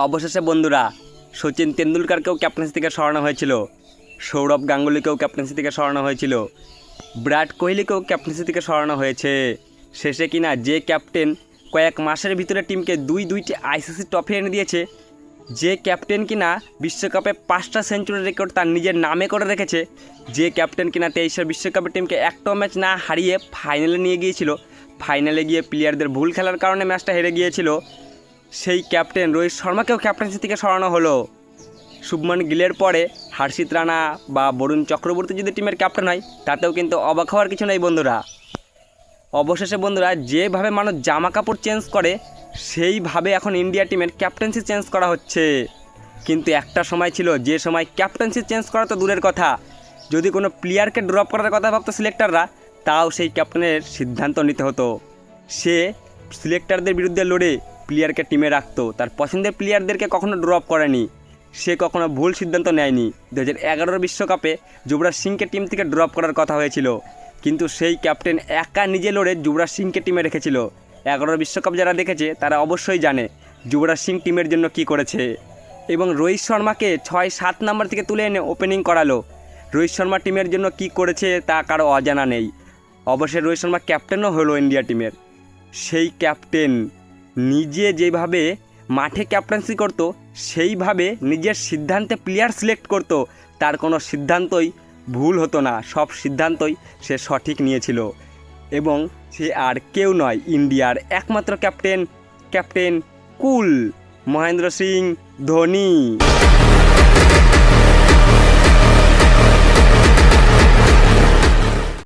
অবশেষে বন্ধুরা সচিন তেন্ডুলকারকেও ক্যাপ্টেন্সি থেকে সরানো হয়েছিল, সৌরভ গাঙ্গুলিকেও ক্যাপ্টেন্সি থেকে সরানো হয়েছিল, বিরাট কোহলিকেও ক্যাপ্টেন্সি থেকে সরানো হয়েছে। শেষে কিনা যে ক্যাপ্টেন কয়েক মাসের ভিতরে টিমকে দুইটি আইসিসি ট্রফি এনে দিয়েছে, যে ক্যাপ্টেন কিনা বিশ্বকাপে 5টা সেঞ্চুরি রেকর্ড তার নিজের নামে করে রেখেছে, যে ক্যাপ্টেন কিনা 23 বিশ্বকাপের টিমকে একটাও ম্যাচ না হারিয়ে ফাইনালে নিয়ে গিয়েছিল, ফাইনালে গিয়ে প্লেয়ারদের ভুল খেলার কারণে ম্যাচটা হেরে গিয়েছিল, সেই ক্যাপ্টেন রোহিত শর্মাকেও ক্যাপ্টেন্সি থেকে সরানো হলো। শুভমান গিলের পরে হর্ষিত রানা বা বরুণ চক্রবর্তী যদি টিমের ক্যাপ্টেন হয় তাতেও কিন্তু অবাক হওয়ার কিছু নেই বন্ধুরা। অবশেষে বন্ধুরা যেভাবে মানুষ জামা কাপড় চেঞ্জ করে সেইভাবে এখন ইন্ডিয়া টিমের ক্যাপ্টেন্সি চেঞ্জ করা হচ্ছে। কিন্তু একটা সময় ছিল যে সময় ক্যাপ্টেন্সি চেঞ্জ করা তো দূরের কথা, যদি কোনো প্লেয়ারকে ড্রপ করার কথা ভাবতো সিলেক্টররা, তাও সেই ক্যাপ্টেনের সিদ্ধান্ত নিতে হতো। সে সিলেক্টরদের বিরুদ্ধে লড়ে প্লেয়ারকে টিমে রাখতো, তার পছন্দের প্লেয়ারদেরকে কখনো ড্রপ করেনি, সে কখনো ভুল সিদ্ধান্ত নেয়নি। 2011 বিশ্বকাপে যুবরাজ সিংকে টিম থেকে ড্রপ করার কথা হয়েছিল, কিন্তু সেই ক্যাপ্টেন একা নিজে লড়ে যুবরাজ সিংকে টিমে রেখেছিল। 11 বিশ্বকাপ যারা দেখেছে তারা অবশ্যই জানে যুবরাজ সিং টিমের জন্য কি করেছে, এবং রোহিত শর্মাকে 6-7 নাম্বার থেকে তুলে এনে ওপেনিং করালো। রোহিত শর্মা টিমের জন্য কি করেছে তা কারো অজানা নেই। অবশ্যই রোহিত শর্মা ক্যাপ্টেনও হলো ইন্ডিয়া টিমের। সেই ক্যাপ্টেন নিজে যেভাবে মাঠে ক্যাপ্টেন্সি করত, সেইভাবে নিজের সিদ্ধান্তে প্লেয়ার সিলেক্ট করত, তার কোনো সিদ্ধান্তই ভুল হতো না, সব সিদ্ধান্তই সে সঠিক নিয়েছিল। এবং সে আর কেউ নয়, ইন্ডিয়ার একমাত্র ক্যাপ্টেন কুল মহেন্দ্র সিং ধোনি।